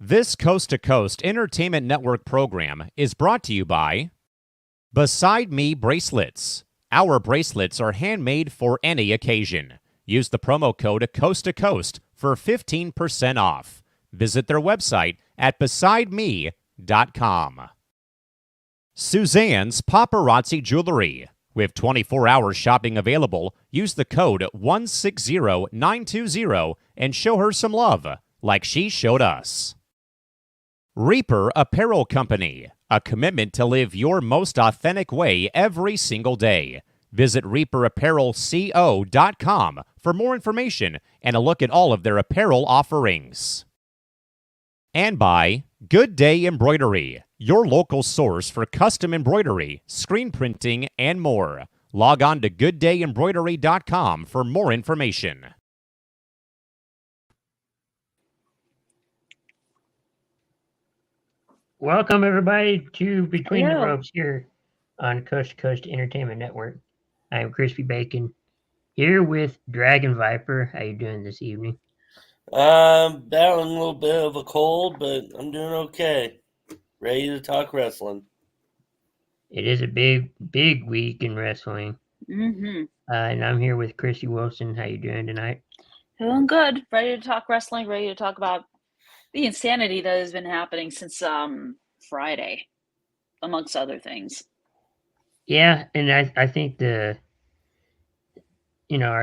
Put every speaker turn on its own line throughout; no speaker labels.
This Coast to Coast Entertainment Network program is brought to you by Beside Me Bracelets. Our bracelets are handmade for any occasion. Use the promo code Coast to Coast for 15% off. Visit their website at besideme.com. Suzanne's Paparazzi Jewelry. With 24-hour shopping available, use the code 160920 and show her some love, like she showed us. Reaper Apparel Company, a commitment to live your most authentic way every single day. Visit reaperapparelco.com for more information and a look at all of their apparel offerings. And by Good Day Embroidery, your local source for custom embroidery, screen printing, and more. Log on to gooddayembroidery.com for more information.
Welcome, everybody, to Between
Hello.
the Ropes here on Coast to Coast Entertainment Network. I am Crispy Bacon, here with Dragon Viper. How you doing this evening?
Battling a little bit of a cold, but I'm doing okay. Ready to talk wrestling.
It is a big week in wrestling.
Mm-hmm.
And I'm here with Chrissy Wilson. How you doing tonight?
Doing good. Ready to talk wrestling. Ready to talk about the insanity that has been happening since Friday, amongst other things.
Yeah, and I think our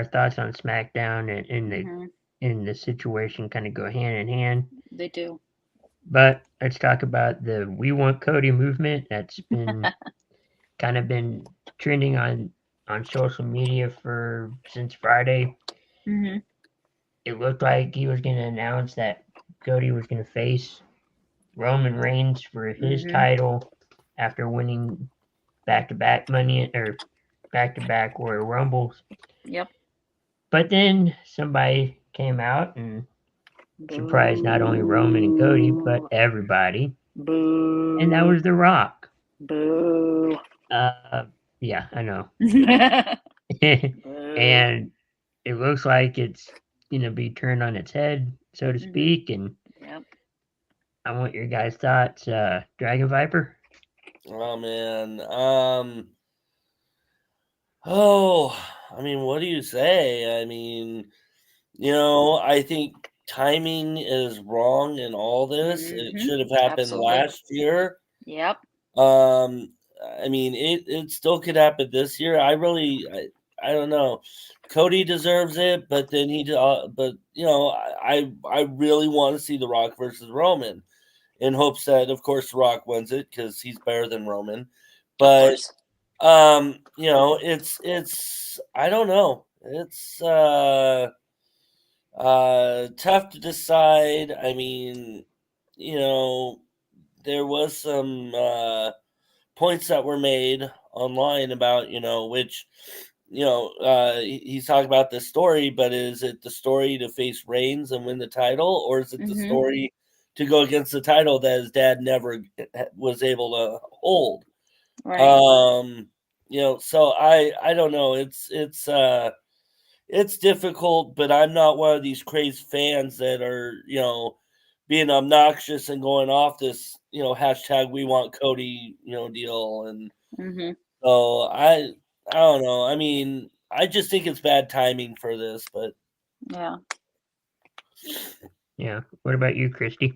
thoughts on SmackDown and the situation kind of go hand in hand.
They do.
But let's talk about the We Want Cody movement that's been kind of been trending on social media since Friday.
Mm-hmm.
It looked like he was going to announce that Cody was going to face Roman Reigns for his title after winning back-to-back back-to-back Royal Rumbles.
Yep.
But then somebody came out and surprised not only Roman and Cody, but everybody.
Boo.
And that was The Rock.
Boo.
Yeah, I know. And it looks like it's going to be turned on its head, so to speak. And
yep.
I want your guys' thoughts. Dragon Viper?
Oh, man. I mean, what do you say? I mean, I think timing is wrong in all this. It should have happened last year.
Yep.
I mean, it still could happen this year. I don't know. Cody deserves it, but then I really want to see The Rock versus Roman, in hopes that, of course, The Rock wins it because he's better than Roman. But it's I don't know. It's tough to decide. I mean, there was some points that were made online about, which, he's talking about the story, but is it the story to face Reigns and win the title, or is it the story to go against the title that his dad never was able to hold?
Right.
So I don't know. It's difficult, but I'm not one of these crazy fans that are, being obnoxious and going off this, hashtag We Want Cody, deal. And so I don't know. I mean, I just think it's bad timing for this, but
yeah. What about you, Christy?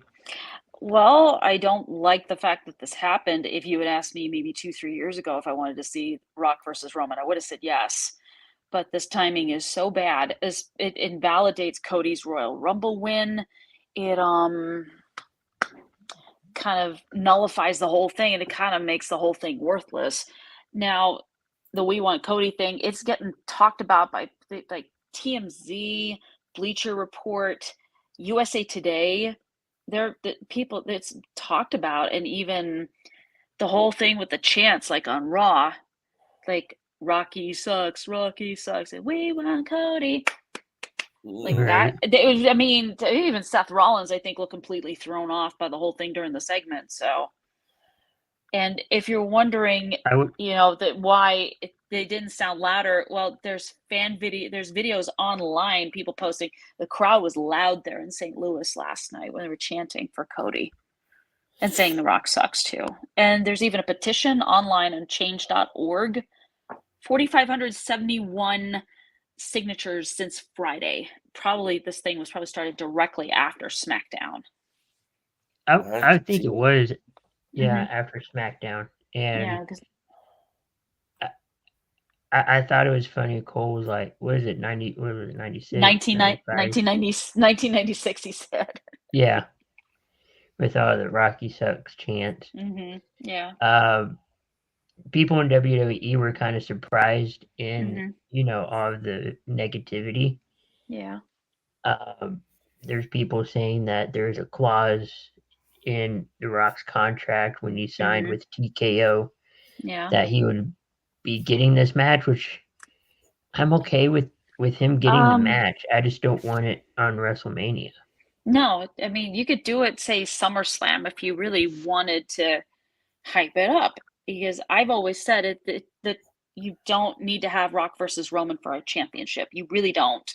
Well, I don't like the fact that this happened. If you had asked me maybe 2-3 years ago if I wanted to see Rock versus Roman, I would have said yes. But this timing is so bad. It invalidates Cody's Royal Rumble win. It kind of nullifies the whole thing, and it kind of makes the whole thing worthless. Now, the We Want Cody thing, it's getting talked about by like TMZ, Bleacher Report, USA Today. The people that's talked about, and even the whole thing with the chants, like on Raw, like Rocky sucks, and we want Cody. Like that. I mean, even Seth Rollins, I think, looked completely thrown off by the whole thing during the segment. So And if you're wondering,
I would.
that why they didn't sound louder, well, there's videos online, people posting the crowd was loud there in St. Louis last night when they were chanting for Cody and saying The Rock sucks too. And there's even a petition online on change.org, 4,571 signatures since Friday. Probably this thing was started directly after SmackDown.
I think it was. Yeah,
Mhm.
after SmackDown,
Yeah,
and
'cause
I thought it was funny. Cole was like, "What is it? 90? What was it? 96, 95?"
1996, he said.
Yeah, with all the Rocky sucks chants.
Yeah.
People in WWE were kind of surprised in
Mhm.
all of the negativity.
Yeah.
There's people saying that there's a clause in The Rock's contract when he signed
Mhm.
with TKO
Yeah.
that he would be getting this match, which I'm okay with him getting the match. I just don't want it on WrestleMania.
No, I mean, you could do it, say, SummerSlam if you really wanted to hype it up. Because I've always said that you don't need to have Rock versus Roman for a championship. You really don't.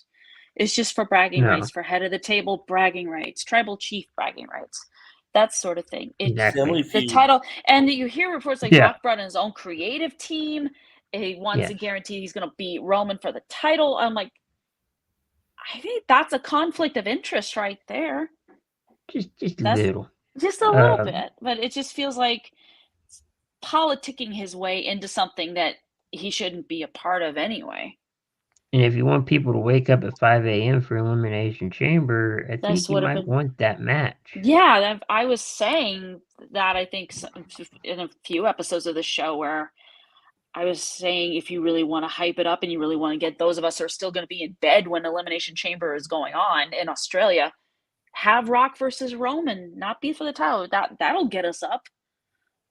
It's just for bragging
No.
rights, for head of the table bragging rights, tribal chief bragging rights, that sort of thing.
Exactly.
The title, and you hear reports like
Yeah.
Rock brought in his own creative team. He wants to guarantee he's going to beat Roman for the title. I'm like, I think that's a conflict of interest right there.
Just a little.
Just a little bit, but it just feels like politicking his way into something that he shouldn't be a part of anyway.
And if you want people to wake up at 5 a.m. for Elimination Chamber, I think you might want that match.
Yeah, I was saying that, I think, in a few episodes of the show where I was saying if you really want to hype it up and you really want to get those of us who are still going to be in bed when Elimination Chamber is going on in Australia, have Rock versus Roman, not be for the title. That'll get us up.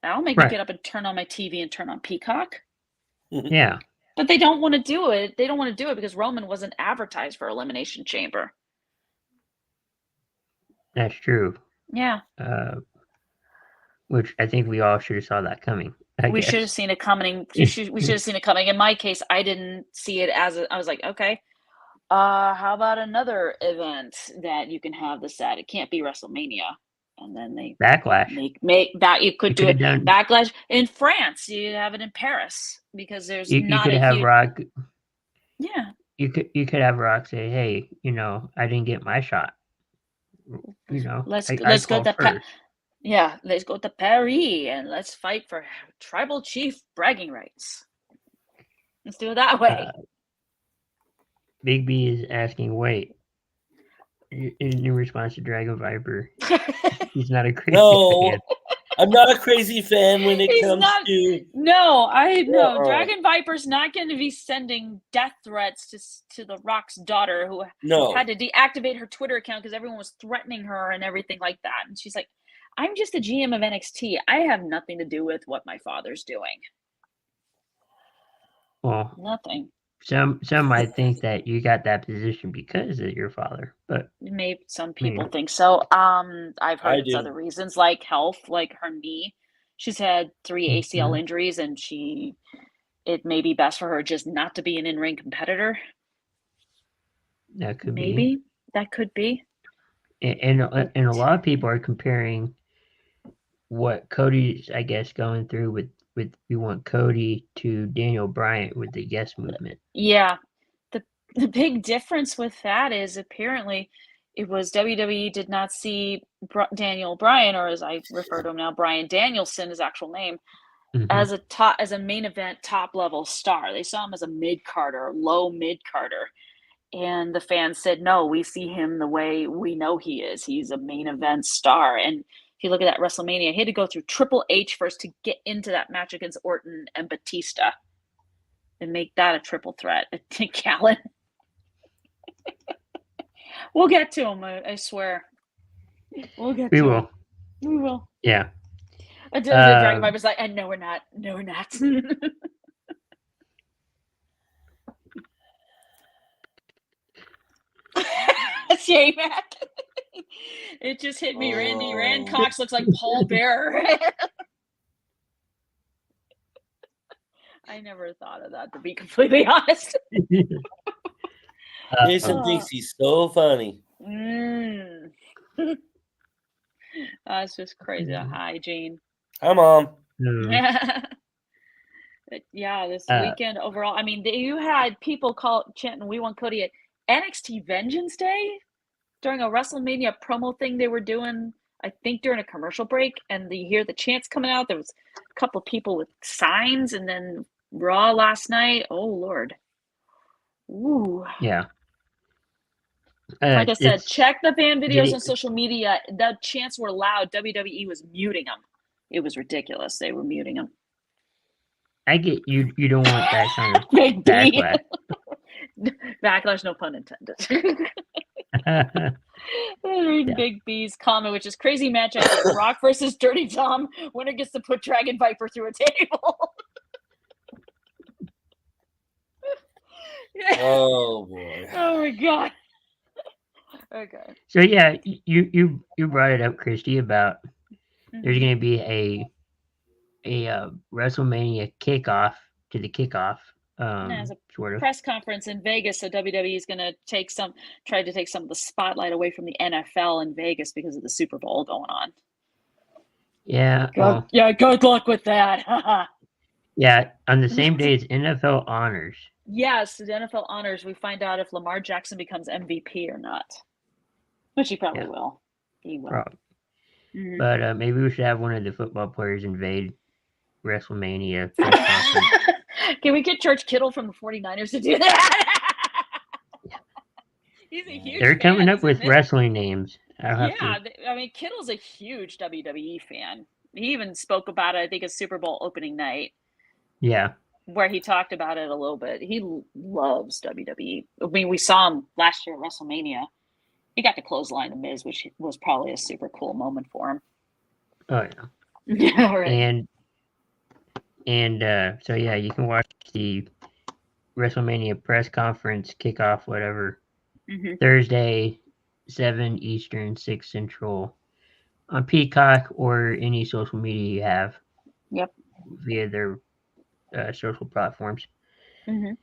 That'll make me get up and turn on my TV and turn on Peacock.
Yeah.
But they don't want to do it. They don't want to do it because Roman wasn't advertised for Elimination Chamber.
That's true.
Yeah.
Which I think we all should have saw that coming.
We should have seen it coming. We should have seen it coming. In my case, I didn't see it I was like, okay, how about another event that you can have this at? It can't be WrestleMania. And then they
Backlash.
Make that you could do it.
Done,
Backlash in France. You have it in Paris because there's
you
not
could
a
have
huge...
Rock.
Yeah.
You could have Rock say, "Hey, I didn't get my shot.
Let's go to let's go to Paris and let's fight for tribal chief bragging rights. Let's do it that way."
Big B is asking, wait, in response to Dragon Viper, he's not a crazy fan.
I'm not a crazy fan when it comes to...
No, I know. Dragon Viper's not going to be sending death threats to The Rock's daughter, who had to deactivate her Twitter account because everyone was threatening her and everything like that. And she's like, I'm just the GM of NXT. I have nothing to do with what my father's doing.
Well,
nothing.
Some might think that you got that position because of your father, but
maybe some people think so. I've heard it's other reasons, like health, like her knee. She's had 3 ACL injuries, and it may be best for her just not to be an in-ring competitor.
That could
be. That could be.
And a lot of people are comparing what Cody's, I guess, going through with we want Cody to Daniel Bryan with the Yes movement.
Yeah. The big difference with that is apparently it was WWE did not see Daniel Bryan, or as I refer to him now, Bryan Danielson, his actual name, as a main event top level star. They saw him as a mid-carder, low mid-carder. And the fans said, no, we see him the way we know he is. He's a main event star. And if you look at that WrestleMania, he had to go through Triple H first to get into that match against Orton and Batista and make that a triple threat. Callan. We'll get to him, I swear. We'll get to him. We will.
Yeah.
Dragon Viper's like, and no, we're not. No, we're not. J-Mac. It just hit me. Rand Cox looks like Paul Bearer. I never thought of that, to be completely honest.
Jason thinks he's so funny.
Mm. That's just crazy. Hi, Gene.
Hi, Mom.
But yeah, this
Uh,
weekend overall, I mean, you had people chanting "We Want Cody" at NXT Vengeance Day during a WrestleMania promo thing they were doing. I think during a commercial break, and you hear the chants coming out. There was a couple people with signs, and then Raw last night. Oh Lord, ooh.
Yeah.
Like I said,
It's
check the fan videos
getting-
on social media. The chants were loud. WWE was muting them. It was ridiculous. They were muting them.
I get you. You don't want that kind of
Big B.
backlash.
Backlash, no pun intended. Reading
Yeah.
Big B's comment, which is crazy matchup: Brock versus Dirty Tom. Winner gets to put Dragon Viper through a table.
Oh boy.
Oh my god. Okay.
So yeah, you brought it up, Christy, about there's going to be a WrestleMania kickoff to the kickoff.
As a
Sort of.
press conference in Vegas, so WWE is going to try to take some of the spotlight away from the NFL in Vegas because of the Super Bowl going on.
Yeah.
Good luck with that.
Yeah. On the same day as NFL honors.
Yes, the NFL honors. We find out if Lamar Jackson becomes MVP or not, which he probably will. He will.
Probably.
Mhm.
But maybe we should have one of the football players invade WrestleMania press conference.
Can we get George Kittle from the 49ers to do that? He's a huge
They're coming
fan,
up with
isn't he?
wrestling names. I
mean, Kittle's a huge WWE fan. He even spoke about it, I think, at Super Bowl opening night,
Yeah.
where he talked about it a little bit. He loves WWE. I mean, we saw him last year at WrestleMania. He got to clothesline The Miz, which was probably a super cool moment for him.
Oh yeah.
Yeah, right.
And so yeah, you can watch the WrestleMania press conference kickoff, whatever, Thursday, 7 Eastern, 6 Central, on Peacock or any social media you have.
Yep.
Via their social platforms.
And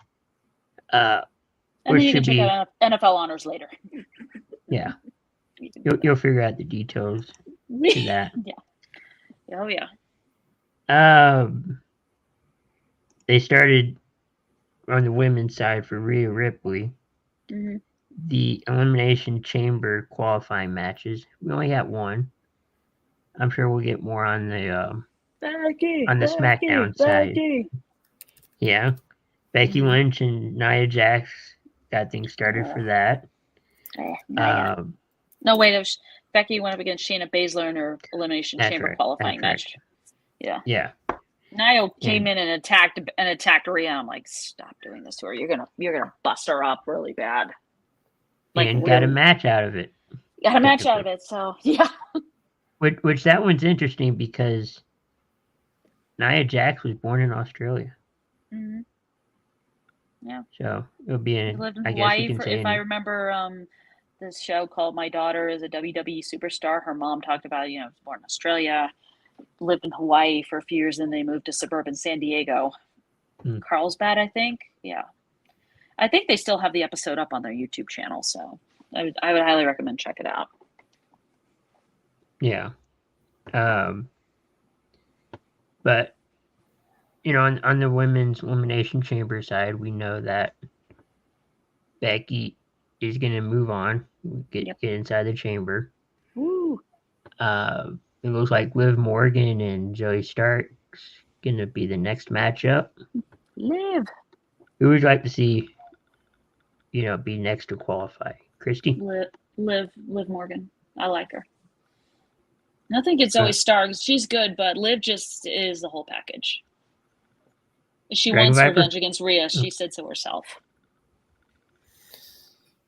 Which
then you can
should
check
be
out NFL honors later.
Yeah. You'll figure out the details to that.
Yeah. Oh yeah.
They started on the women's side for Rhea Ripley. The Elimination Chamber qualifying matches. We only got one. I'm sure we'll get more on the SmackDown side. Yeah. Becky Lynch and Nia Jax got things started for that.
No, wait. Becky went up against Shayna Baszler in her Elimination Chamber
right.
qualifying match. Yeah.
Yeah.
Nia came in and attacked Rhea. I'm like, stop doing this to her. You're gonna bust her up really bad.
Like, and got a match out of it.
Got a match out of it. So yeah.
Which that one's interesting because Nia Jax was born in Australia.
Yeah.
So it'll be in.
Lived in
I guess
Hawaii
you can say.
If I remember, this show called My Daughter is a WWE Superstar. Her mom talked about, was born in Australia, lived in Hawaii for a few years, and they moved to suburban San Diego. Carlsbad, I think. Yeah. I think they still have the episode up on their YouTube channel, so I would highly recommend check it out.
Yeah. But on the women's Elimination Chamber side, we know that Becky is going to move on, get inside the chamber.
Woo.
It looks like Liv Morgan and Zoe Stark's going to be the next matchup.
Liv.
Who would you like to see, be next to qualify? Christy?
Liv Morgan. I like her. I think it's Zoe Stark. She's good, but Liv just is the whole package. She wants revenge against Rhea. She said so herself.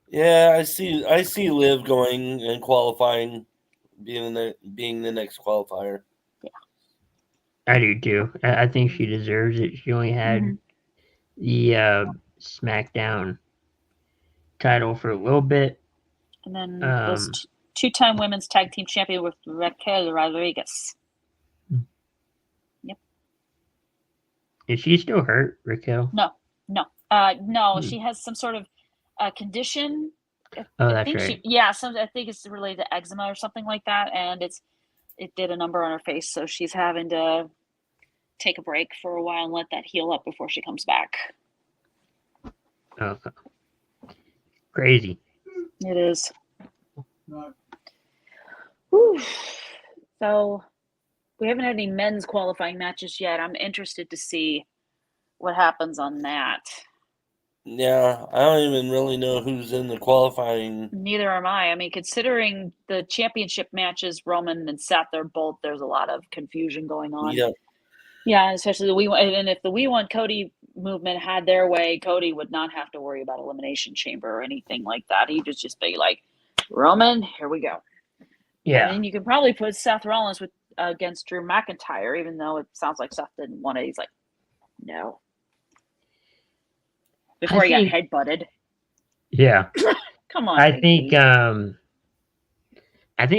Yeah, I see Liv going and qualifying, being the next qualifier.
Yeah,
I do too. I think she deserves it. She only had the SmackDown title for a little bit,
and then was two-time women's tag team champion with Raquel Rodriguez.
Is she still hurt, Raquel?
No.
Hmm.
She has some sort of condition.
Oh,
I
that's
think
right.
I think it's related to eczema or something like that, and it did a number on her face, so she's having to take a break for a while and let that heal up before she comes back.
Oh, crazy.
It is. Whew. So we haven't had any men's qualifying matches yet. I'm interested to see what happens on that.
Yeah, I don't even really know who's in the qualifying.
Neither am I. I mean, considering the championship matches, Roman and Seth are both, there's a lot of confusion going on.
Yeah,
Yeah, especially the We Want, and if the We Want Cody movement had their way, Cody would not have to worry about Elimination Chamber or anything like that. He'd just be like, Roman, here we go.
Yeah.
And you can probably put Seth Rollins against Drew McIntyre, even though it sounds like Seth didn't want it. He's like, no. Before he got headbutted.
Yeah.
Come on.
I think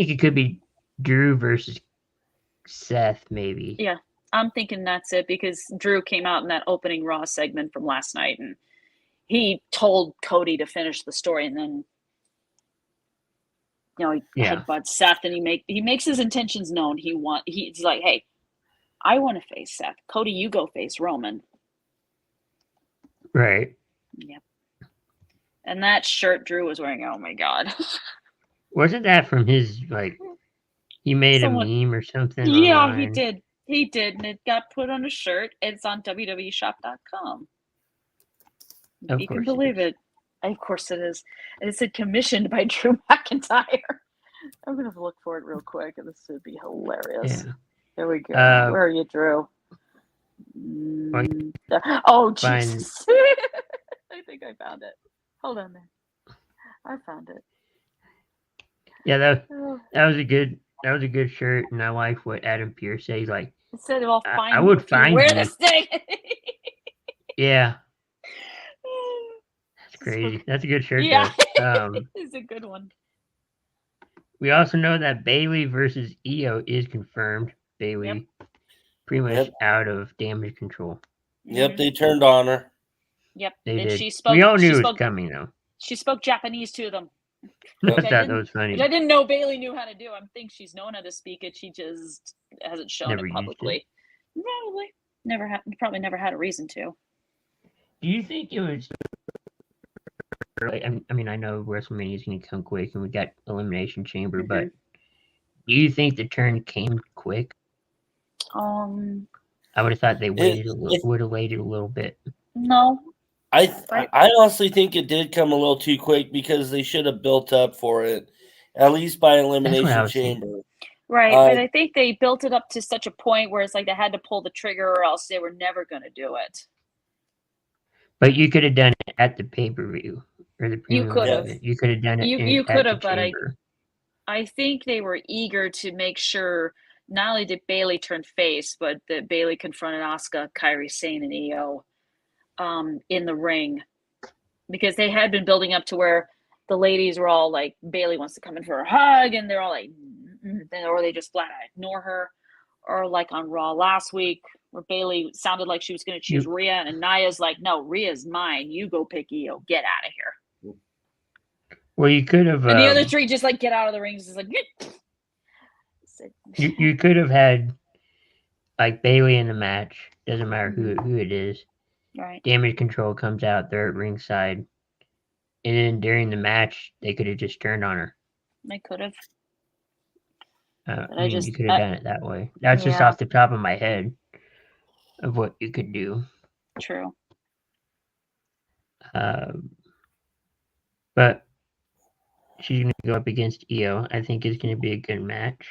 it could be Drew versus Seth, maybe.
Yeah, I'm thinking that's it because Drew came out in that opening Raw segment from last night and he told Cody to finish the story, and then he headbutts Seth and he makes his intentions known. He's like, hey, I want to face Seth. Cody, you go face Roman.
Right.
Yep. And that shirt Drew was wearing, oh my God.
Wasn't that from his, he made a meme or something?
Yeah,
online?
he did. He did, and it got put on a shirt. It's on WWEshop.com. You can believe it. Of course it is. And it said commissioned by Drew McIntyre. I'm going to look for it real quick, and this would be hilarious. Yeah. There we go. Where are you, Drew? Oh, Jesus. I think I found it. Hold on there. I found it.
Yeah, that was a good shirt, and I like what Adam Pearce said. He's like,
it said, well,
I would find
wear this thing.
Yeah. That's crazy. That's a good shirt.
Yeah. It's a good one.
We also know that Bayley versus Io is confirmed. Bayley pretty much out of Damage Control.
Yep, they turned on her.
Yep.
They
and
did.
She spoke,
we all knew it was coming, though.
She spoke Japanese to them.
I thought that was funny.
Which I didn't know Bayley knew how to do. I think she's known how to speak it. She just hasn't shown it publicly. Probably never had a reason to.
Do you think it was... I mean, I know WrestleMania is going to come quick, and we got Elimination Chamber, but do you think the turn came quick? I would have thought they would have waited a little bit.
No.
I honestly think it did come a little too quick because they should have built up for it, at least by Elimination Chamber.
Right, but I think they built it up to such a point where it's like they had to pull the trigger or else they were never going to do it.
But you could have done it at the pay-per-view. Or the
you could have.
You could have done it.
You could have, but I think they were eager to make sure not only did Bayley turn face, but that Bayley confronted Asuka, Kairi Sane, and Io in the ring, because they had been building up to where the ladies were all like, Bayley wants to come in for a hug, and they're all like, or they just flat out ignore her, or like on Raw last week, where Bayley sounded like she was going to choose Rhea, and Nia's like, no, Rhea's mine. You go pick Io. Get out of here.
Well, you could have.
And the other three just like get out of the rings. Just like.
You could have had like Bayley in the match. Doesn't matter who it is.
Right.
Damage Control comes out. They're at ringside, and then during the match, they could have just turned on her.
They could have.
You could have done it that way. That's just off the top of my head of what you could do.
True.
But she's going to go up against Io. I think it's going to be a good match.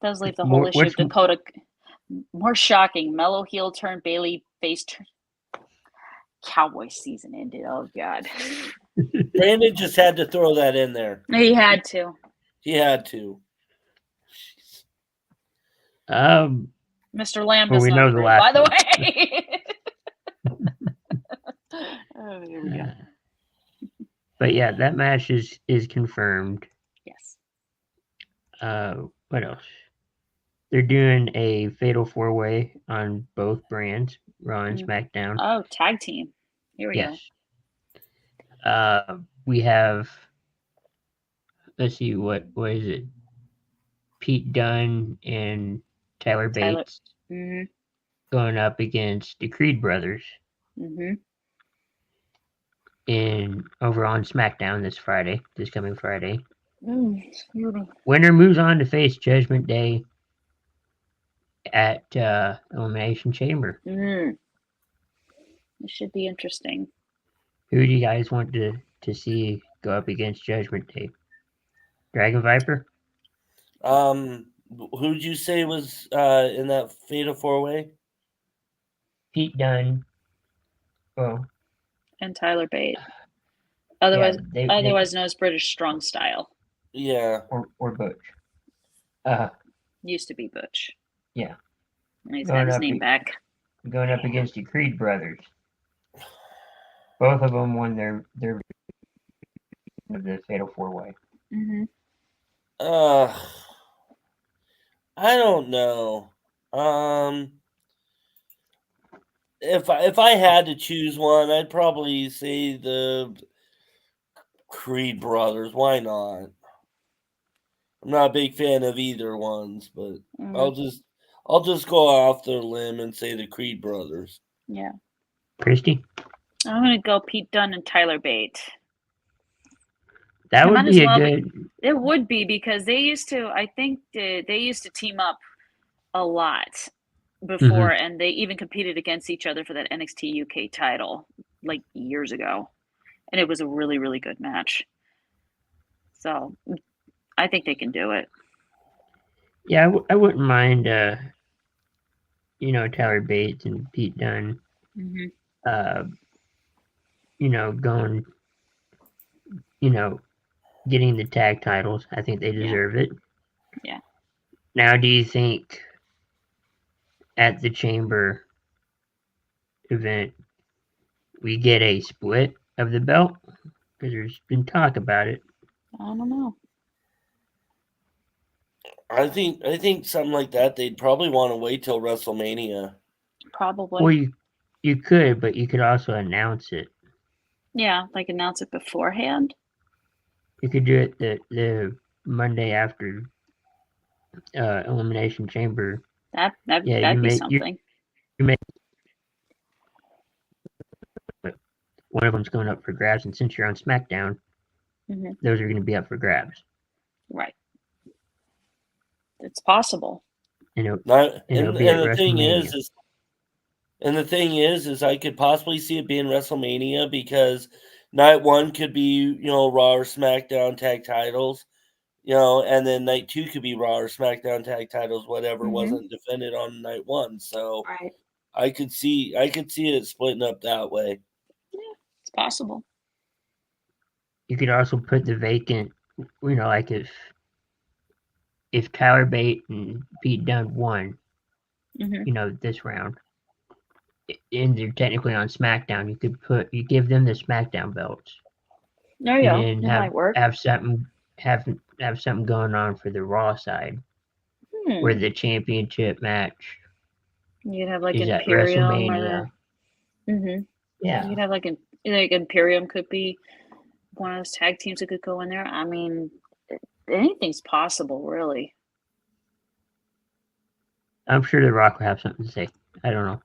Does leave the whole issue of Dakota more shocking. Mellow heel turn, Bayley face turn. Cowboy season ended. Oh God.
Brandon just had to throw that in there.
He had to. Mr. Lamb does not agree, by the way. Oh, here we go.
But yeah, that match is confirmed.
Yes.
What else? They're doing a fatal 4-way on both brands, Raw and
Mm.
SmackDown.
Oh, tag team. Here we
Yes. We have, let's see, what is it? Pete Dunne and Tyler
Tyler-
Bates
go. Mm-hmm.
going up against the Creed brothers
Mm-hmm.
over on SmackDown this coming Friday.
Excuse me.
Winner moves on to face Judgment Day at Elimination Chamber.
It should be interesting.
Who do you guys want to see go up against Judgment Day? Dragon Viper?
Who'd you say was in that Fatal 4-way?
Pete Dunne. Oh,
And Tyler Bate. Otherwise,
yeah,
otherwise known as British Strong Style.
Yeah.
or Butch.
Used to be Butch.
Yeah.
And he's
Going
got his
up
name
be-
back.
Going up against the Creed brothers. Both of them won their of the Fatal 4-way.
Mm-hmm.
I don't know. If I had to choose one, I'd probably say the Creed brothers. Why not? I'm not a big fan of either ones, but I'll just go off the limb and say the Creed brothers.
Yeah.
Christy?
I'm gonna go Pete Dunne and Tyler Bate.
That
It
would
might
be
as
a
well
good.
It would be because they used to. I think they used to team up a lot before, and they even competed against each other for that NXT UK title like years ago, and it was a really, really good match. So I think they can do it.
Yeah, I wouldn't mind. Tyler Bates and Pete Dunne.
Mm-hmm.
Going. Getting the tag titles. I think they deserve it.
Yeah.
Now, do you think at the Chamber event we get a split of the belt? Because there's been talk about it.
I don't know.
I think something like that they'd probably want to wait till WrestleMania.
Probably.
Well, you could, but you could also announce it.
Yeah, like announce it beforehand.
You could do it the Monday after Elimination Chamber.
That'd
you
be something.
You may one of them's going up for grabs, and since you're on SmackDown, those are going to be up for grabs.
Right. It's possible.
And
the thing is I could possibly see it being WrestleMania because night one could be, Raw or SmackDown tag titles, and then night two could be Raw or SmackDown tag titles, whatever wasn't defended on night one. So
right.
I could see it splitting up that way.
Yeah, it's possible.
You could also put the vacant, like if Tyler Bate and Pete Dunne won, this round, and they're technically on SmackDown, you give them the SmackDown belts.
There you go.
And
might work.
have something going on for the Raw side, where the championship match.
You'd have like
is at
Imperium
WrestleMania.
Yeah. You'd have like Imperium could be one of those tag teams that could go in there. I mean, anything's possible, really.
I'm sure The Rock will have something to say. I don't know.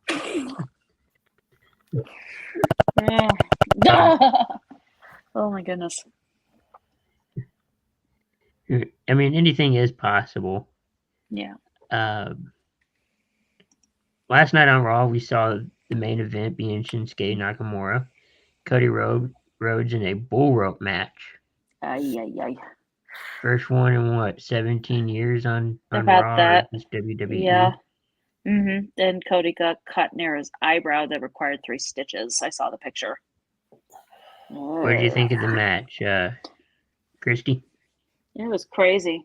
Oh my goodness.
I mean, anything is possible.
Yeah.
Last night on Raw, we saw the main event being Shinsuke Nakamura, Cody Rhodes in a bull rope match.
Ay.
First one in 17 years on
About
Raw
that.
or WWE.
Yeah. Then Cody got cut near his eyebrow that required 3 stitches. I saw the picture.
What did you think of the match, Christy?
It was crazy.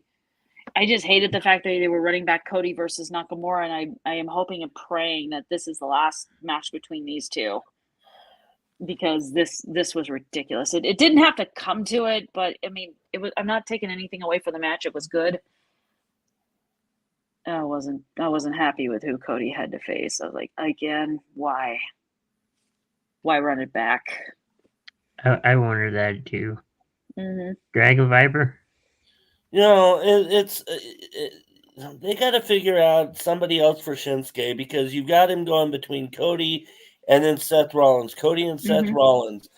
I just hated the fact that they were running back Cody versus Nakamura, and I am hoping and praying that this is the last match between these two, because this was ridiculous. It didn't have to come to it, but I mean, it was. I'm not taking anything away from the match. It was good. I wasn't happy with who Cody had to face. I was like, again, why? Why run it back?
I wonder that too.
Hmm.
Dragon Viper.
You know, they got to figure out somebody else for Shinsuke because you've got him going between Cody and then Seth Rollins, Cody and Seth
Mhm.
Rollins,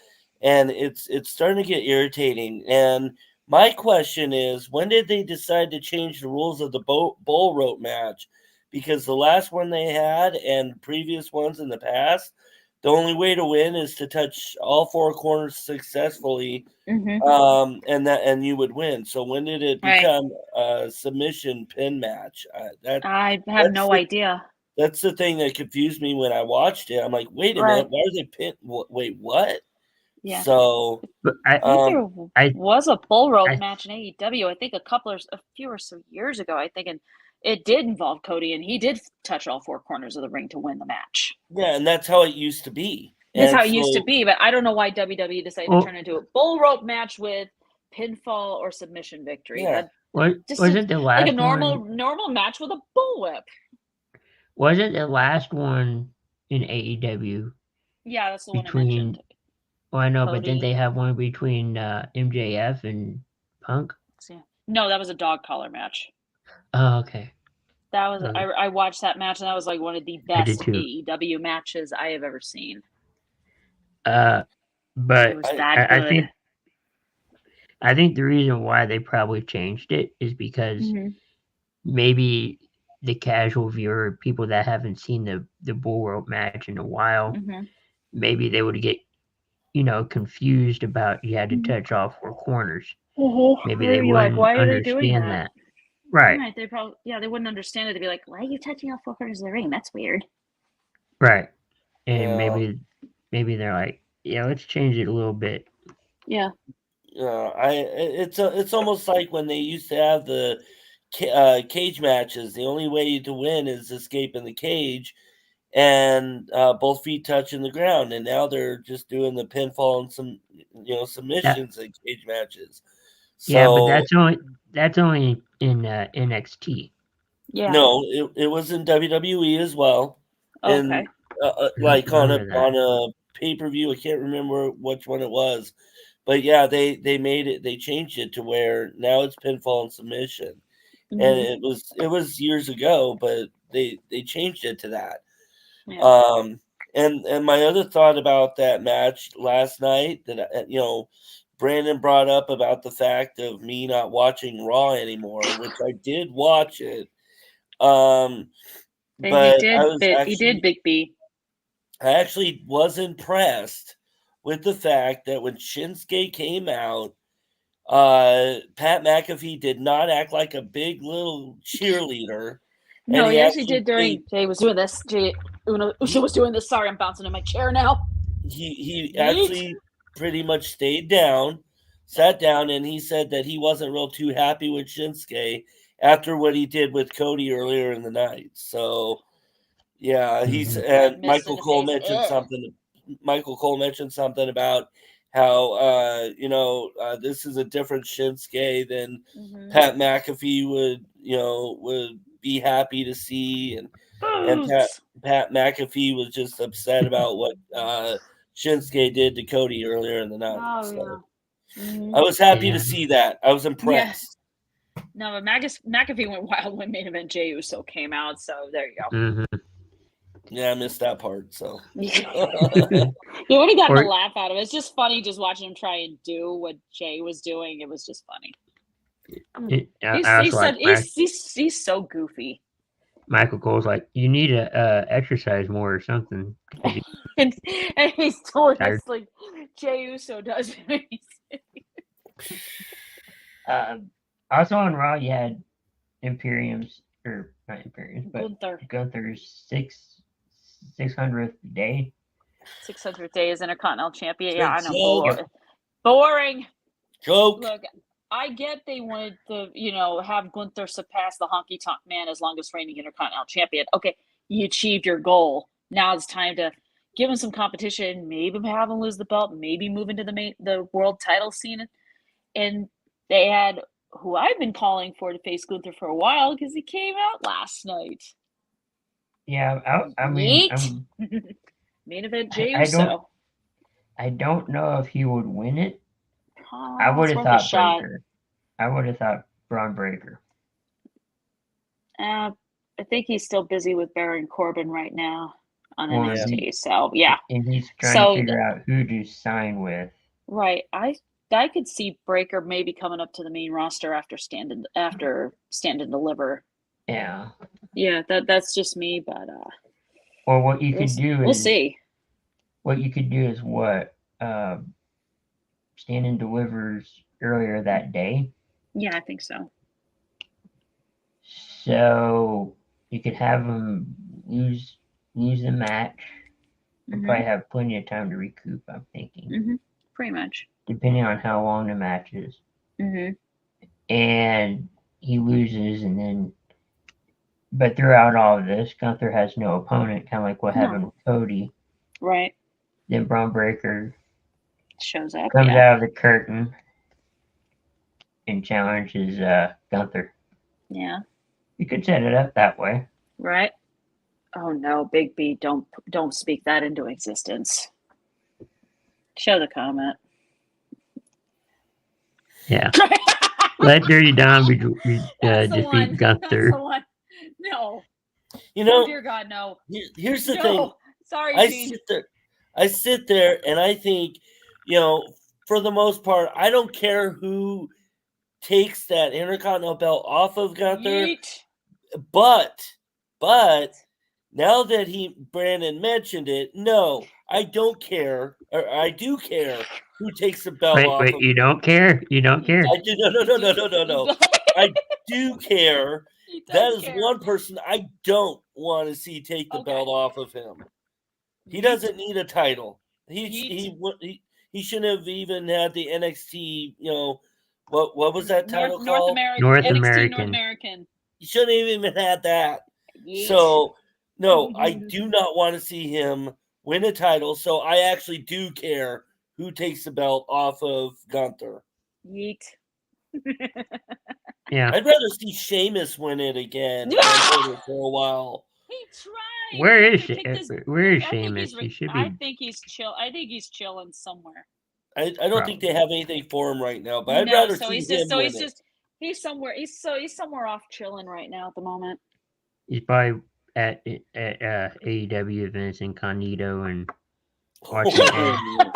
and it's starting to get irritating. And my question is, when did they decide to change the rules of the bull rope match? Because the last one they had and previous ones in the past, the only way to win is to touch all four corners successfully,
Hmm.
and you would win. So when did it
Right.
become a submission pin match?
I have no idea.
That's the thing that confused me when I watched it. I'm like, wait a
Right.
minute, why are they pin? Wait, what?
Yeah.
So
But
I think there
I-
was a bull rope
I-
match in AEW. I think a few or so years ago. I think, and it did involve Cody, and he did touch all four corners of the ring to win the match.
yeah, and that's how it used to be.
That's
And
how it used to
so-
be, but I don't know why WWE decided
Well-
to turn it into a bull rope match with pinfall or submission victory.
Yeah.
Just
wasn't the last
like a
one?
normal match with a bullwhip.
Wasn't the last one in AEW
Yeah, that's the one I
between?
mentioned.
Well, I know, but
Cody.
didn't they have one between MJF and Punk?
No, that was a dog collar match.
Oh, okay.
That was
Okay.
I watched that match, and that was like one of the
I did
best
too.
AEW matches I have ever seen.
But
It was that good.
I think the reason why they probably changed it is because
Mhm.
maybe the casual viewer, people that haven't seen the bull rope match in a while,
Mhm.
maybe they would get confused about you had to touch all four corners. Maybe they
They'd be like,
wouldn't
why are they doing
understand
that?
Right.
They probably they wouldn't understand it. They'd be like, why are you touching all four corners of the ring? That's weird.
Right. And
Yeah.
maybe they're like, yeah, let's change it a little bit.
Yeah.
it's almost like when they used to have the cage matches. The only way to win is escaping the cage, and both feet touching the ground. And now they're just doing the pinfall and some submissions in cage matches. So
Yeah, but that's only in NXT.
Yeah.
no, it was in WWE as well, and
Okay.
like on
remember that.
a pay-per-view. I can't remember which one it was, but yeah, they made it. They changed it to where now it's pinfall and submission, and
Mhm.
it was years ago, but they changed it to that.
Yeah.
And my other thought about that match last night that Brandon brought up about the fact of me not watching Raw anymore, which I did watch it. But
He did, Big B.
I actually was impressed with the fact that when Shinsuke came out, Pat McAfee did not act like a big little cheerleader.
No,
and
he actually did
stayed-
during Jay was doing this. Uso was doing this. Sorry, I'm bouncing in my chair now.
he
Yeet.
actually pretty much stayed down, sat down, and he said that he wasn't real too happy with Shinsuke after what he did with Cody earlier in the night. So yeah, he's and
Mist in the face. Ugh.
Michael Cole mentioned something about how this is a different Shinsuke than
Mhm.
Pat McAfee would be happy to see, and
Boots.
Pat McAfee was just upset about what Shinsuke did to Cody earlier in the night.
Oh
So
yeah. Mhm.
I was happy
Yeah.
to see that. I was impressed.
No, but McAfee went wild when main event Jey Uso came out. So there you go.
Mhm.
Yeah, I missed that part. So
You would have gotten
Or-
a laugh out of it. It's just funny just watching him try and do what Jay was doing. It was just funny. He's so goofy.
Michael Cole's like, you need to exercise more or something.
And he's doing
Tired.
this like Jey Uso does.
Also on Raw, you had Imperium's, or not Imperium's, but
Gunther.
Gunther's 600th day.
600 days Intercontinental Champion. Yeah, I know.
Joke.
Boring.
Joke.
Look, I get they wanted to, have Gunther surpass the Honky Tonk Man as longest reigning Intercontinental Champion. Okay, you achieved your goal. Now it's time to give him some competition. Maybe have him lose the belt. Maybe move into the world title scene. And they had who I've been calling for to face Gunther for a while because he came out last night.
Yeah, I mean,
Yeet. Main event Jey
I don't-
Uso.
I don't know if he would win it.
Oh,
I would
it's
have
worth a
thought
shot.
Breaker. I would have thought Braun Breaker.
I think he's still busy with Baron Corbin right now on
Well,
NXT. So yeah,
And he's trying
So
to figure out who to sign with.
right. I could see Breaker maybe coming up to the main roster after Stand and Deliver.
Yeah.
Yeah, that's just me, but
Or what you could do
we'll
is
see.
what you could do is what Stand and Delivers earlier that day.
Yeah, I think so.
So you could have him lose the match. And
Mhm.
probably have plenty of time to recoup, I'm thinking.
Mhm. Pretty much.
Depending on how long the match is.
Mhm.
And he loses, and then but throughout all of this, Gunther has no opponent, kind of like what
No.
happened with Cody.
Right.
Then Braun Breaker
Shows up.
comes
Yeah.
out of the curtain and challenges Gunther.
Yeah.
You could set it up that way.
Right. Oh no, Big B, don't speak that into existence. Show the comment.
Yeah. Let Dirty Dom
That's the one.
defeat
That's
Gunther.
the one. No.
You know,
Oh dear God, no.
here's the
No.
thing.
Sorry,
I
Gene.
sit there and I think, for the most part, I don't care who takes that Intercontinental belt off of Gunther,
Yeet.
but now that Brandon mentioned it, no, I don't care, or I do care who takes the belt off
Wait,
of
you don't care? You don't care?
I do no. I do care.
He does
That is
care.
one person I don't want to see take the
Okay.
belt off of him. He
Yeet.
doesn't need a title.
Yeet.
He shouldn't have even had the NXT. What was that title
North
called?
American.
North
NXT
American.
North American.
He shouldn't have even had that.
Yeet.
So no, I do not want to see him win a title. So I actually do care who takes the belt off of Gunther.
Yeet.
Yeah.
I'd rather see Sheamus win it again and hold it for a while.
He tried.
Where
He
is
kicked his-
Where is
I think
Sheamus?
he's
He should
I
be.
think he's chill. I think he's chilling somewhere.
I don't think they have anything for him right now, but I'd
No,
rather
so
see
he's
him
just
win it.
he's somewhere. He's somewhere off chilling right now at the moment.
He's probably at AEW events incognito and watching Edge.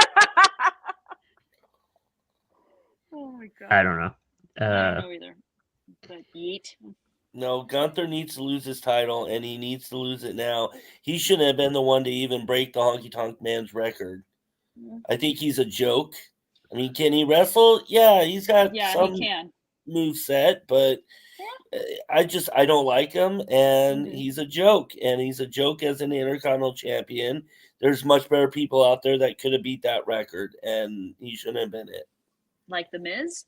Oh my God.
I don't know.
I don't know either. But yeet.
No, Gunther needs to lose his title, and he needs to lose it now. He shouldn't have been the one to even break the Honky Tonk Man's record.
Yeah.
I think he's a joke. I mean, can he wrestle? Yeah, he's got some
he can.
move set, but I don't like him, and
Mhm.
he's a joke, and he's a joke as an Intercontinental Champion. There's much better people out there that could have beat that record, and he shouldn't have been it.
Like the Miz.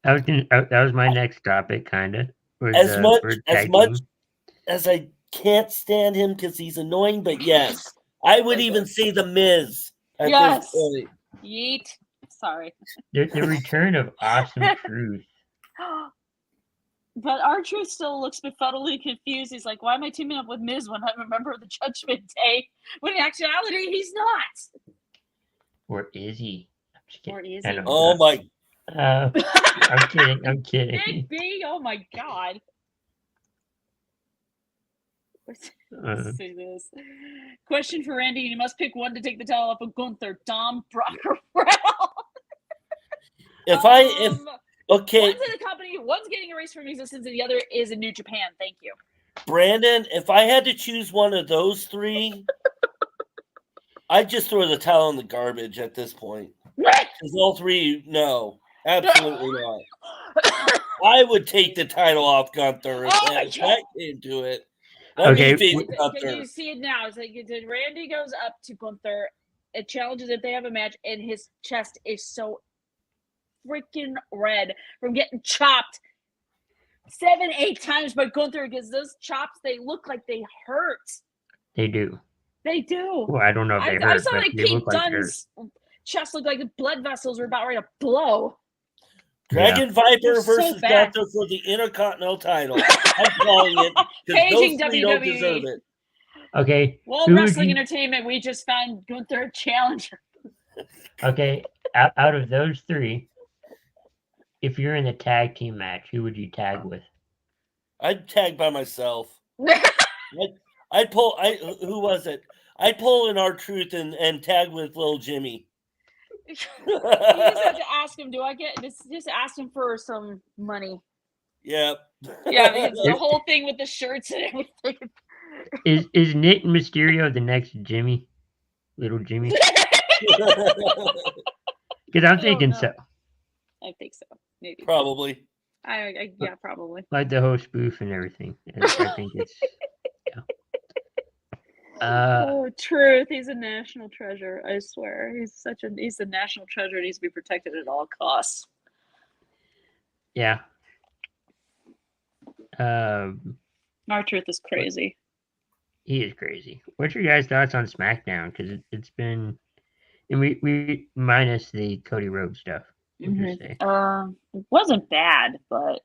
That was my next topic, kind of.
As much as I can't stand him because he's annoying, but yes, I would even say the Miz at
Yes.
this point.
Yeet. Sorry.
The return of Awesome Truth.
But R-Truth still looks befuddlingly confused. He's like, why am I teaming up with Miz when I'm a member of the Judgment Day? When in actuality, he's not.
Or is he? I'm just kidding.
Or is
I
he?
don't
Oh
know.
my!
I'm kidding. I'm kidding.
Big B, oh my God. Let's see this. Question for Randy. You must pick one to take the title off of Gunther. Dom, Brock, or Rel.
Okay,
One's in the company, one's getting erased from existence, and the other is in New Japan. Thank you.
Brandon, if I had to choose one of those three, I'd just throw the towel in the garbage at this point. Because all three, no, absolutely not. I would take the title off Gunther if
Oh my
that
God.
came to it.
Okay,
Can
Gunther.
you see it now? It's like Randy goes up to Gunther, it challenges if they have a match, and his chest is so freaking red from getting chopped 7-8 times by Gunther, because those chops, they look like they hurt.
They do.
They do.
Well, I don't know if they
I
hurt,
saw
but
like
they
Pete
look like they hurt.
Dunne's chest looked like the blood vessels were about ready to blow.
Dragon Viper
They're so
versus
bad.
Gunther for the Intercontinental title. I'm calling it because
Paging
those three don't
WWE.
deserve it.
Okay.
World
who would
Wrestling
you-
Entertainment, we just found Gunther a challenger.
Okay, out of those three, if you're in a tag team match, who would you tag with?
I'd tag by myself. I'd pull. Who was it? I'd pull in R-Truth and tag with Little Jimmy.
You just have to ask him, do I get just ask him for some money.
Yep.
Yeah, because the whole thing with the shirts and everything.
Is Nick Mysterio the next Jimmy? Little Jimmy? Because I'm thinking
know.
so.
I think so. Maybe.
Probably.
Yeah, probably.
Like the whole spoof and everything. I think it's
Oh, truth. He's a national treasure. I swear. He's a national treasure. He needs to be protected at all costs.
yeah.
R-Truth is crazy.
He is crazy. What's your guys' thoughts on SmackDown? Because it's been, and we minus the Cody Rhodes stuff. Would you say?
It wasn't bad, but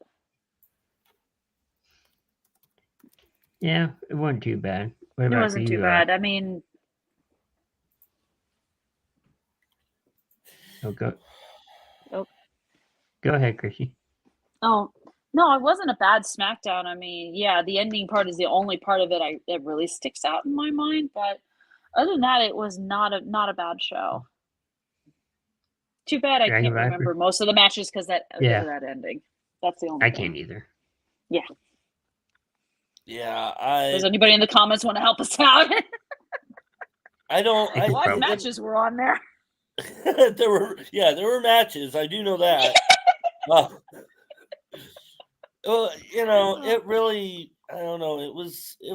Yeah, it wasn't too bad. What
it
about
wasn't
you?
too bad. I mean,
Go
Oh.
Go ahead, Chrissy.
oh no, it wasn't a bad SmackDown. I mean, yeah, the ending part is the only part of it that really sticks out in my mind. But other than that, it was not a bad show. Too bad I
Dragon
can't
Viper?
remember most of the matches because of
Yeah.
that ending. That's the only
I
thing.
can't either.
Yeah,
Does anybody in the comments want to help us out?
I don't.
I could
What
probably-
matches were on there?
there were matches. I do know that. Well, it really. I don't know. It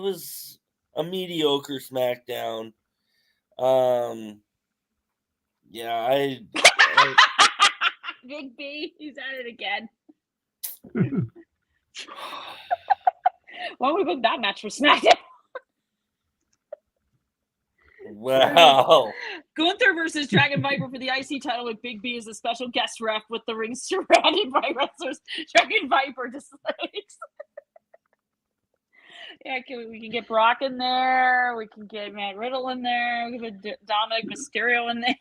was a mediocre SmackDown. Yeah, I
Big B, he's at it again. Why don't we book that match for SmackDown?
wow.
Gunther versus Dragon Viper for the IC title with Big B as a special guest ref with the ring surrounded by wrestlers. Dragon Viper dislikes. Yeah, we can get Brock in there. We can get Matt Riddle in there. We can put Dominic Mysterio in there.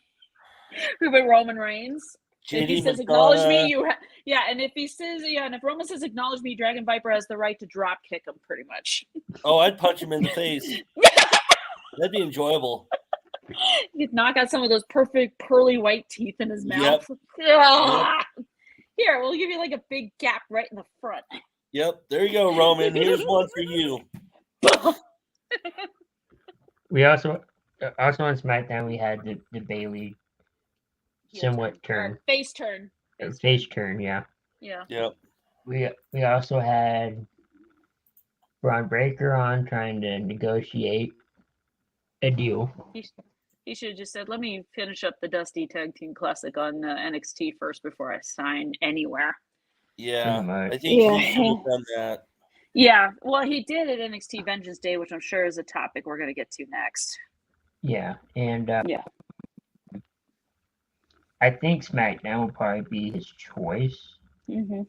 We can put Roman Reigns. If he
JD
says acknowledge me,
McDonough.
and if he says and if Roman says acknowledge me, Dragon Viper has the right to drop kick him pretty much.
Oh, I'd punch him in the face. That'd be enjoyable.
He'd knock out some of those perfect pearly white teeth in his
Yep.
mouth. Ah! Here, we'll give you like a big gap right in the front.
Yep, there you go, Roman. Here's one for you.
We also on SmackDown we had the Bailey somewhat turn,
Face turn.
face turn. Yeah.
Yeah.
Yep.
We also had Braun Breaker on trying to negotiate a deal.
He should have just said, let me finish up the Dusty Tag Team Classic on NXT first before I sign anywhere.
Yeah,
Pretty much.
I think
Yeah.
he should have done that.
Yeah, well, he did at NXT Vengeance Day, which I'm sure is a topic we're going to get to next.
Yeah, and
Yeah.
I think SmackDown will probably be his choice
Mm-hmm.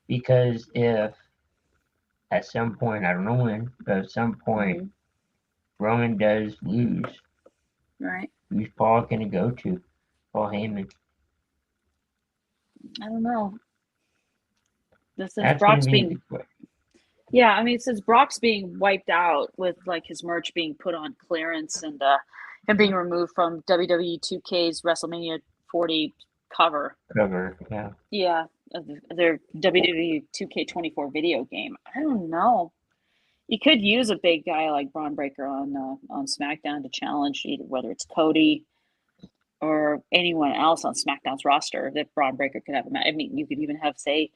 because if at some point, I don't know when, but at some point Roman does lose,
Right.
who's Paul going to go to? Paul Heyman.
I don't know. Since
That's
Brock's
gonna be
being, yeah, I mean, since Brock's being wiped out with like his merch being put on clearance and him being removed from WWE 2K's WrestleMania 40 cover.
cover. Yeah.
Yeah, of their WWE 2K24 video game. I don't know. You could use a big guy like Braun Breaker on SmackDown to challenge either whether it's Cody or anyone else on SmackDown's roster that Braun Breaker could have a match. I mean, you could even have, say,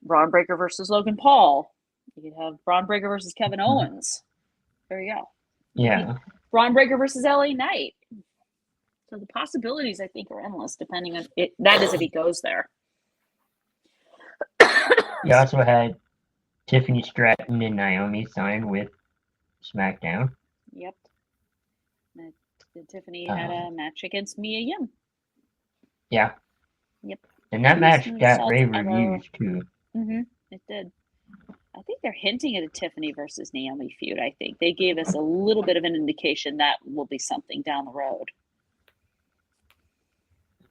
Braun Breaker versus Logan Paul. You could have Braun Breaker versus Kevin Owens. There you go.
Yeah.
Braun Breaker versus LA Knight. So the possibilities, I think, are endless, depending on it. That is if he goes there.
You also had Tiffany Stratton and Naomi signed with SmackDown.
Yep. And Tiffany had a match against Mia Yim.
Yeah.
Yep.
And that match
Houston
got
Assault
rave
Ever.
reviews too.
It did. I think they're hinting at a Tiffany versus Naomi feud. I think they gave us a little bit of an indication that will be something down the road.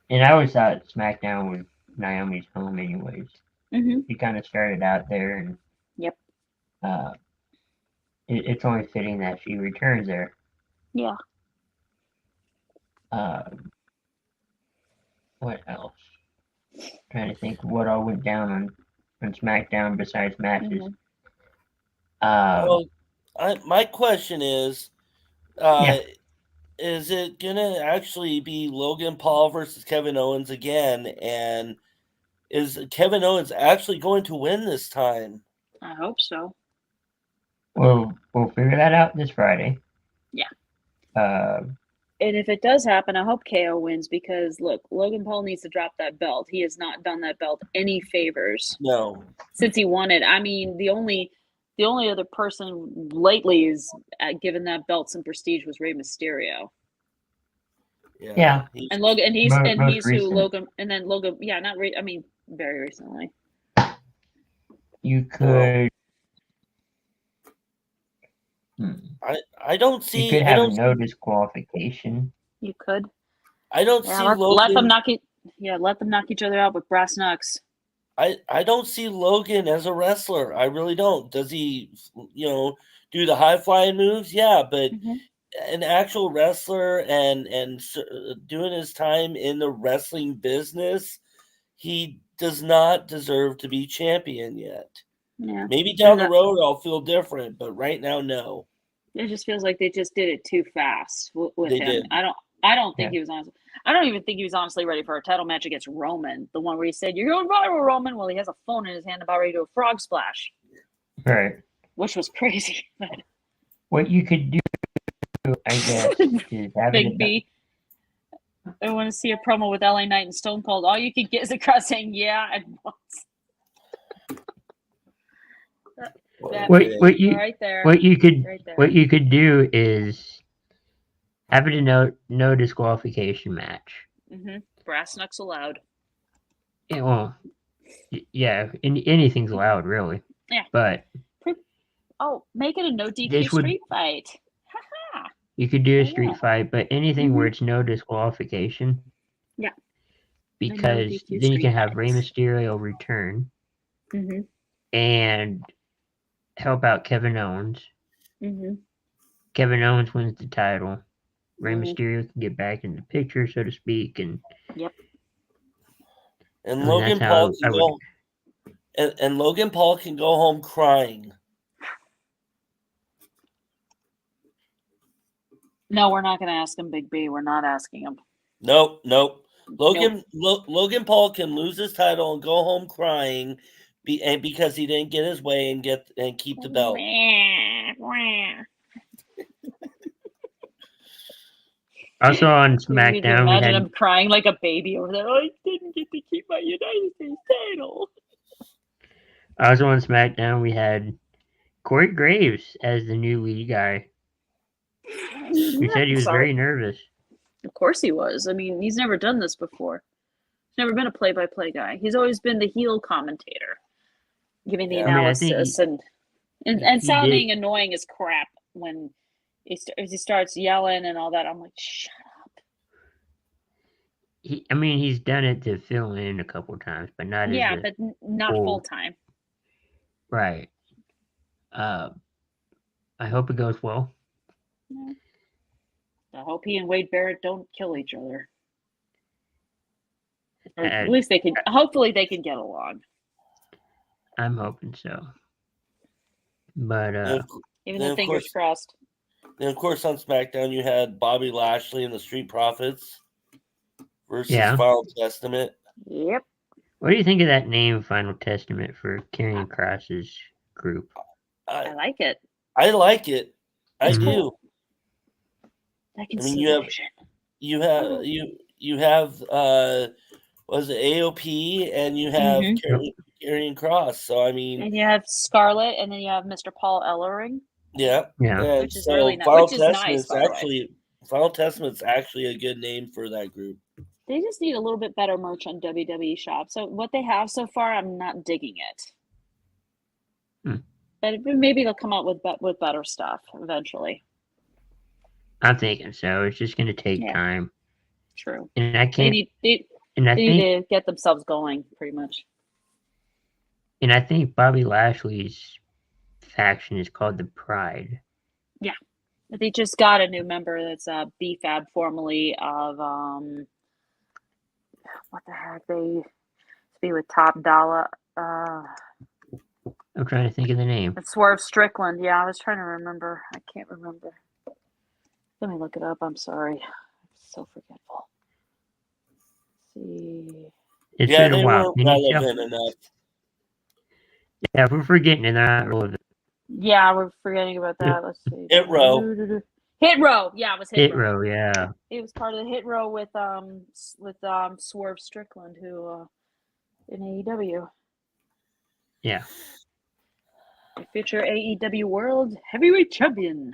And I always thought SmackDown was Naomi's home, anyways.
Mm-hmm.
She kind of started out there, and
Yep.
It's only fitting that she returns there.
Yeah.
What else? Trying to think what all went down on SmackDown besides matches.
Well, my question is,
Yeah.
is it gonna actually be Logan Paul versus Kevin Owens again? And is Kevin Owens actually going to win this time?
I hope so.
We'll figure that out this Friday.
Yeah. And if it does happen, I hope KO wins because look, Logan Paul needs to drop that belt. He has not done that belt any favors
No.
since he won it. I mean, the only other person lately is given that belt some prestige was Rey Mysterio.
Yeah.
And Logan, and he's
Most
who
recent.
Logan, and then Logan. Yeah, not I mean, very recently.
You could.
I don't
You
see.
could
I
have
don't.
no disqualification.
You could.
I don't
Yeah,
see
let
Logan.
them knock it. Yeah, let them knock each other out with brass knucks.
I don't see Logan as a wrestler. I really don't. Does he, do the high flying moves? Yeah, but an actual wrestler and doing his time in the wrestling business, he does not deserve to be champion yet.
Yeah.
Maybe down the road I'll feel different, but right now, no.
It just feels like they just did it too fast with
They
him.
did.
I don't think he was honest. I don't even think he was honestly ready for a title match against Roman. The one where he said, "You're going viral, Roman." Well, he has a phone in his hand about ready to do a frog splash,
Right.
which was crazy.
What you could do, I guess, is have
Big
it.
B. I want to see a promo with LA Knight and Stone Cold. All you can get is a crowd saying "Yeah" at once.
What you
right there.
What you could
Right there.
what you could do is have it a no disqualification match.
Brass knucks allowed.
Yeah, well, yeah, anything's allowed, really.
Yeah.
But
Make it a no DQ
This would-
street fight. Ha ha.
you could do a
Yeah.
street fight, but anything where it's no disqualification.
Yeah.
Because
DQ
then you
street
can have Rey
fights.
Mysterio return
Mm-hmm.
and help out Kevin Owens.
Mm-hmm.
Kevin Owens wins the title. Rey
Mhm.
Mysterio can get back in the picture, so to speak, and
And
I mean,
Logan
that's how
Paul
I
can
would-
go. And Logan Paul can go home crying.
No, we're not going to ask him, Big B. We're not asking him.
Nope. Logan Paul can lose his title and go home crying, because he didn't get his way and keep the belt.
Also on
Could you
SmackDown, we
imagine
had
him crying like a baby over there. I didn't get to keep my United States title.
also on SmackDown we Corey Graves as the new lead guy. He said he was very nervous.
Of course he was. I mean, he's never done this before. He's never been a play-by-play guy. He's always been the heel commentator, giving the
Yeah.
I mean, I think
analysis and
he
sounding annoying as crap when he starts yelling and all that. I'm like, shut up.
He's done it to fill in a couple times, but not
Yeah,
as
but not
full-
full time.
right. I hope it goes well.
I hope he and Wade Barrett don't kill each other. Or at
Uh,
least they can. Hopefully, they can get along.
I'm hoping so. But
Even
then
the
of
fingers
course-
crossed.
And of course, on SmackDown, you had Bobby Lashley and the Street Profits versus
Yeah.
Final Testament.
Yep.
what do you think of that name, Final Testament, for Karrion Kross's group?
I like it.
I like it. I
Mhm.
do.
I can
I mean,
see
you have-
the vision.
You have you have was it AOP and you have
Mhm.
Karrion Kross. So I mean,
And you have Scarlett, and then you have Mr. Paul Ellering.
yeah.
Yeah.
And
Which is
so
really nice-
Final
which is nice,
Testament's
by the way.
actually Final Testament's actually a good name for that group.
They just need a little bit better merch on WWE Shop. So what they have so far, I'm not digging it. But maybe they'll come out with better stuff eventually.
I'm thinking so. It's just going to take
Yeah.
time.
True.
And I
They
can't.
need
And I think.
need to get themselves going, pretty much.
And I think Bobby Lashley's faction is called the Pride.
Yeah. They just got a new member that's BFAB, formerly of what the heck? They used to be with Top Dollar.
I'm trying to think of the name.
It's Swerve Strickland. Yeah, I was trying to remember. I can't remember. Let me look it up. I'm sorry. I'm so forgetful. Let's see.
It's
Yeah,
been a
they
while.
weren't relevant enough.
Yeah, if we're forgetting it, they're not relevant.
Yeah, we're forgetting about that. Let's see.
Hit Row.
Hit Row. Yeah, it was Hit Row.
Row, yeah.
It was part of the Hit Row with Swerve Strickland, who in AEW.
Yeah.
The future AEW World Heavyweight Champion.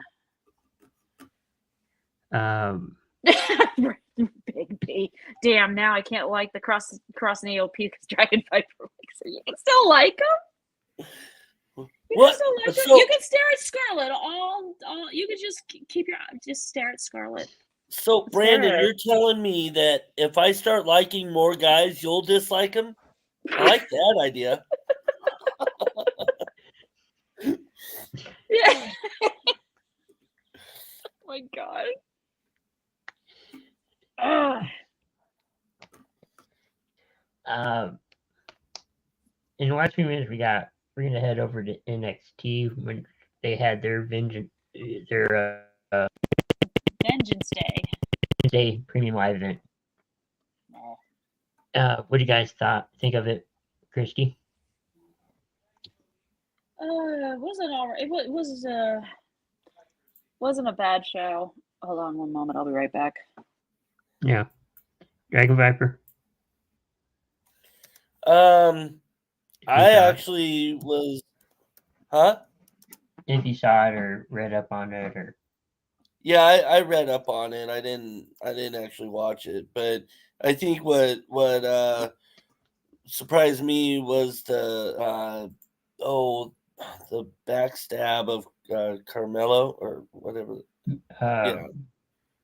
Big B. Damn, now I can't like the cross and AOP because Dragon Viper makes it. You can still like him. You
What?
can still like
So-
him. You can stare at Scarlet all you can just stare at Scarlet.
So, Brandon,
Sure.
you're telling me that if I start liking more guys, you'll dislike them? I like that idea.
Yeah. Oh my god.
In the last few minutes, we're gonna head over to NXT when they had their Vengeance Day premium live event. What do you guys think of it, Christy?
Wasn't all right. It wasn't a bad show. Hold on one moment. I'll be right back.
Yeah. Dragon Viper.
I actually was, huh?
If you saw it or read up on it, or
Yeah, I read up on it. I didn't actually watch it, but I think what surprised me was the backstab of Carmelo or whatever.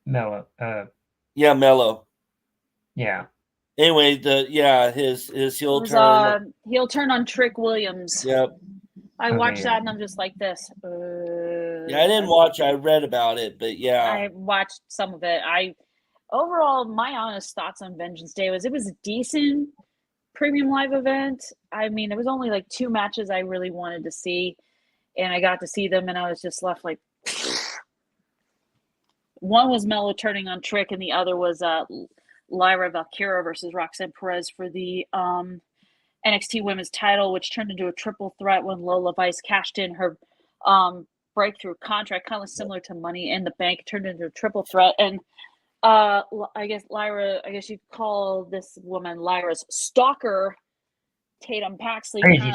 Mello.
Yeah, Mello.
Yeah.
Anyway, his heel
It was
turn.
heel turn on Trick Williams.
Yep.
I
Okay,
watched
yeah.
that and I'm just like this.
Yeah, I didn't watch. I read about it, but yeah.
I watched some of it. Overall, my honest thoughts on Vengeance Day was it was a decent premium live event. I mean, there was only like 2 matches I really wanted to see, and I got to see them, and I was just left like. One was Mello turning on Trick, and the other was Lyra Valkyria versus Roxanne Perez for the NXT Women's title, which turned into a triple threat when Lola Vice cashed in her breakthrough contract, kind of similar to Money in the Bank. It turned into a triple threat, and I guess you could call this woman Lyra's stalker, Tatum Paxley.
Crazy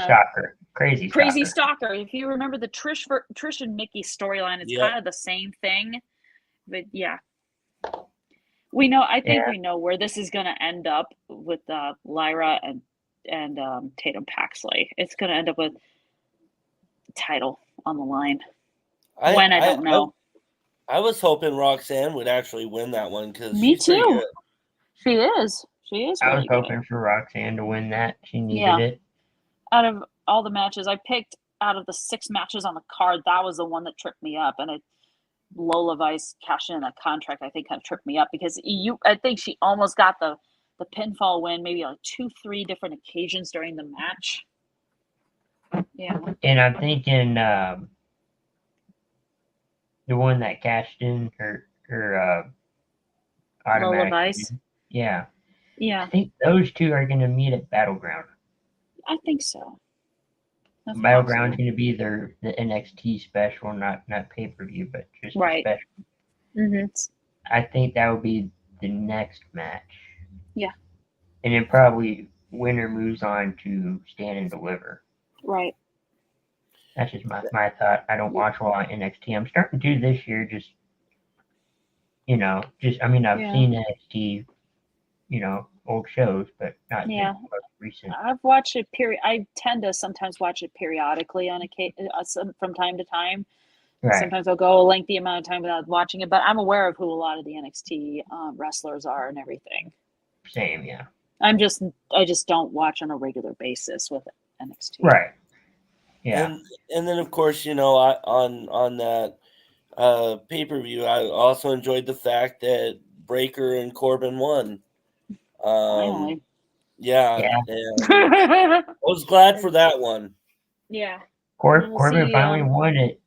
stalker. If you remember the Trish and Mickey storyline, it's kind of the same thing. But yeah, we know. I think we know where this is going to end up with Lyra and Tatum Paxley. It's going to end up with the title on the line. I don't know.
I was hoping Roxanne would actually win that one because
me too. She is.
I was hoping for Roxanne to win that. She needed it.
Out of all the matches I picked, out of the 6 matches on the card, that was the one that tripped me up, and Lola Vice cashing in that contract, I think, kind of tripped me up because I think she almost got the pinfall win maybe like 2-3 different occasions during the match. Yeah.
And I'm thinking the one that cashed in her automatic.
Lola Vice.
Yeah.
Yeah.
I think those 2 are going to meet at Battleground.
I think so.
Battleground's going to be the NXT special, not pay-per-view, but just
right.
special.
Mm-hmm.
I think that would be the next match.
Yeah.
And then probably winner moves on to Stand and Deliver.
Right.
That's just my thought. I don't watch a lot of NXT. I'm starting to this year. I've seen NXT old shows, but not
Yeah.
the most recent.
I've watched it I tend to sometimes watch it periodically from time to time.
Right.
Sometimes I'll go a lengthy amount of time without watching it, but I'm aware of who a lot of the NXT wrestlers are and everything.
Same, yeah.
I just don't watch on a regular basis with NXT.
Right. Yeah.
And then of course, on that pay-per-view, I also enjoyed the fact that Breaker and Corbin won.
Finally.
Yeah.
Yeah.
And I was glad for that one.
Yeah.
Corbin
We'll see,
finally won it.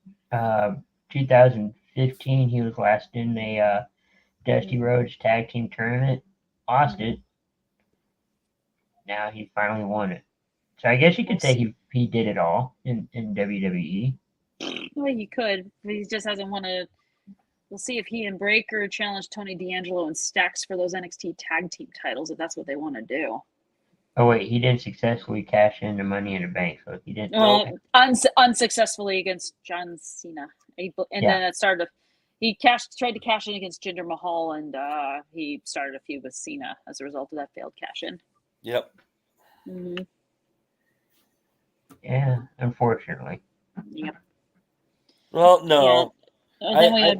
2015, he was last in a Dusty Rhodes tag team tournament. Lost it. Now he finally won it. So I guess you could say he did it all in WWE.
Well, you could, but he just hasn't won a. We'll see if he and Breaker challenge Tony D'Angelo and Stacks for those NXT tag team titles if that's what they want to do.
Oh wait, he didn't successfully cash in the Money in the Bank, so he didn't.
Unsuccessfully against John Cena, then it started. He tried to cash in against Jinder Mahal, and he started a feud with Cena as a result of that failed cash in.
Yep.
Mm-hmm.
Yeah, unfortunately.
Yep.
Well, no.
Yeah.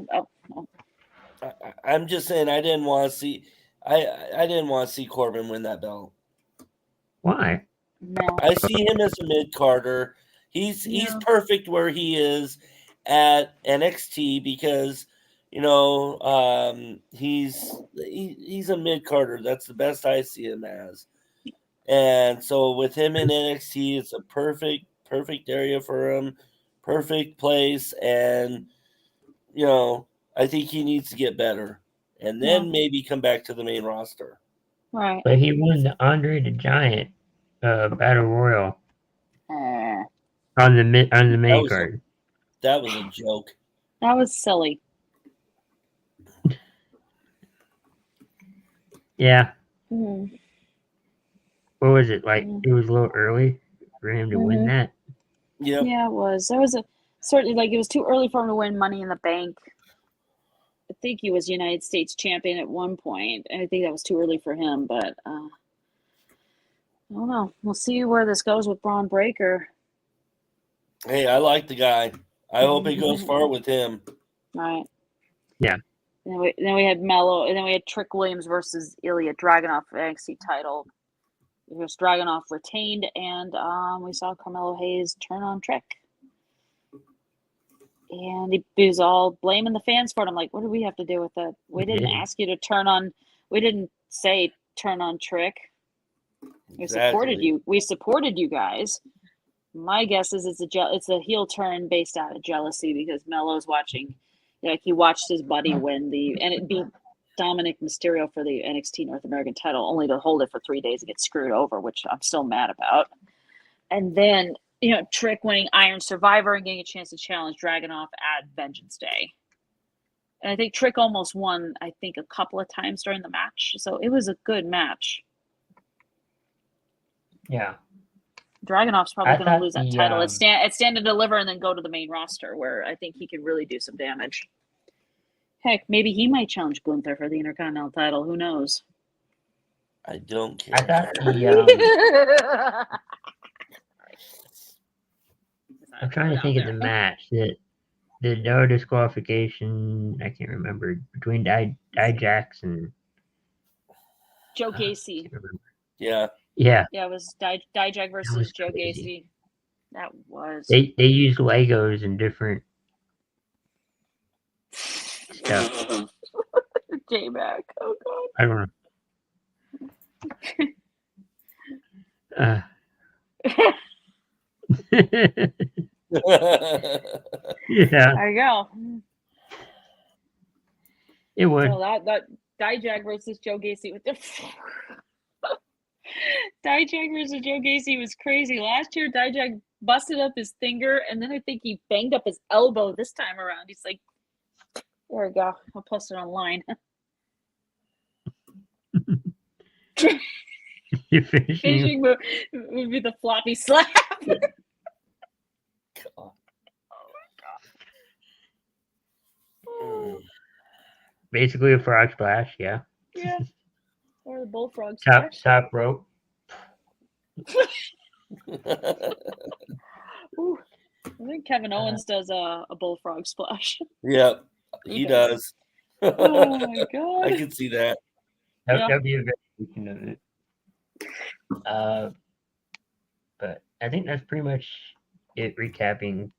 I'm just saying I didn't want to see. I didn't want to see Corbin win that belt.
Why?
No.
I see him as a mid-carder. He's perfect where he is at NXT because he's a mid-carder. That's the best I see him as. And so with him in NXT, it's a perfect area for him, perfect place, and I think he needs to get better, and then maybe come back to the main roster.
Right.
But he won the Andre the Giant Battle Royal on the main card.
That was a joke.
That was silly.
Yeah.
Mm-hmm.
What was it like? It was a little early for him to win that.
Yep.
Yeah, it was. There was certainly it was too early for him to win Money in the Bank. I think he was United States champion at one point, and I think that was too early for him. But I don't know. We'll see where this goes with Braun Breaker.
Hey, I like the guy. I hope it goes far with him.
Right.
Yeah.
And then we had Mello, and then we had Trick Williams versus Ilya Dragunov for NXT title. Here's Dragunov retained, and we saw Carmelo Hayes turn on Trick. And he was all blaming the fans for it. I'm like, what do we have to do with that? We didn't ask you to turn on. We didn't say turn on Trick. We supported you. We supported you guys. My guess is it's a heel turn based out of jealousy because Melo's watching. He watched his buddy win and it beat Dominic Mysterio for the NXT North American title, only to hold it for 3 days and get screwed over, which I'm still mad about. And then Trick winning Iron Survivor and getting a chance to challenge Dragunov at Vengeance Day. And I think Trick almost won, a couple of times during the match. So it was a good match.
Yeah.
Dragunov's probably going to lose that title. It's stand to deliver and then go to the main roster where I think he could really do some damage. Heck, maybe he might challenge Gunther for the Intercontinental title. Who knows?
I don't care.
I thought I'm trying to think of the match that the no disqualification. I can't remember between Dijak and
Joe Gacy.
Yeah.
Yeah.
Yeah, it was Dijak versus Joe Gacy. That was.
They used Legos and different stuff.
J-Mac. Oh God.
I don't know. Yeah.
There you go.
It would.
So that Dijak versus Joe Gacy with the Dijak versus Joe Gacy was crazy. Last year, Dijak busted up his finger, and then I think he banged up his elbow this time around. He's like, there we go. I'll post it online.
Your finishing
move would be the floppy slap.
God.
Basically a frog splash, yeah.
Yeah. Or the bullfrog
top
splash.
top rope.
Ooh, I think Kevin Owens does a bullfrog splash.
Yep, he
Okay.
does.
Oh my
I
god.
can see that.
Yeah.
That'd be a great weekend of it. But I think that's pretty much it. Recapping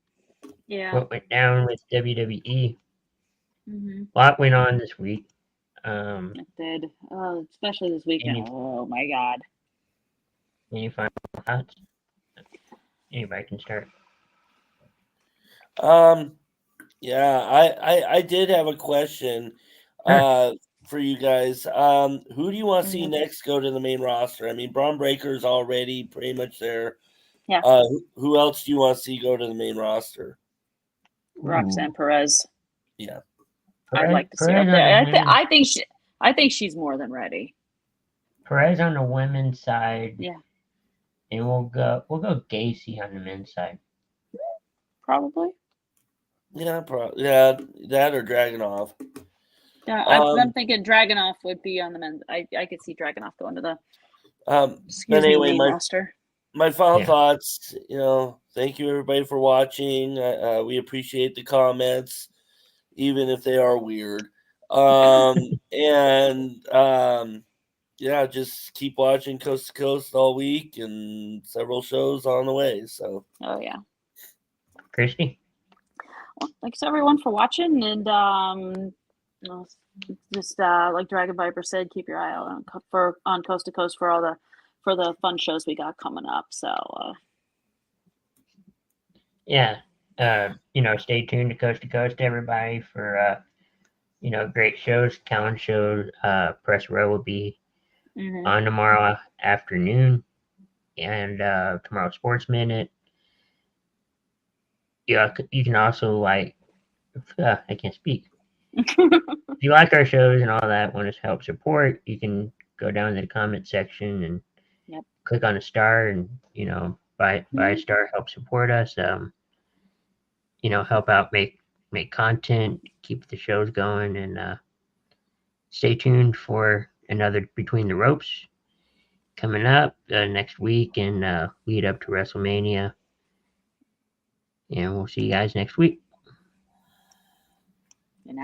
Yeah.
what went down with WWE.
Mm-hmm.
A lot went on this week.
It did. Especially this weekend.
Any-
Oh my god.
Any final thoughts? Anybody can start.
Yeah, I did have a question for you guys. Who do you want to see next go to the main roster? I mean, Braun Breaker's already pretty much there.
Yeah.
Who else do you want to see go to the main roster?
Roxanne Perez.
Yeah.
I'd like to see her up there. I think she's more than ready.
Perez on the women's side.
Yeah.
And we'll go Gacy on the men's side.
Probably.
Yeah, that or Dragunov.
Yeah, I'm thinking Dragunov would be on the men's. I could see Dragunov going to the main roster.
My final thoughts, thank you everybody for watching. We appreciate the comments, even if they are weird. Just keep watching Coast to Coast all week and several shows on the way. So.
Oh yeah.
Christy.
Well, thanks everyone for watching, and just like Dragon Viper said, keep your eye out on Coast to Coast for the fun shows we got coming up. So
stay tuned to Coast, everybody, for great shows. Talent shows. Press Row will be on tomorrow afternoon, and tomorrow Sports Minute. Yeah, you can also I can't speak. If you like our shows and all that, want to help support, you can go down to the comment section and click on a star and buy a star, help support us. Help out, make content, keep the shows going, and stay tuned for another Between the Ropes coming up next week and lead up to WrestleMania. And we'll see you guys next week.
Good night.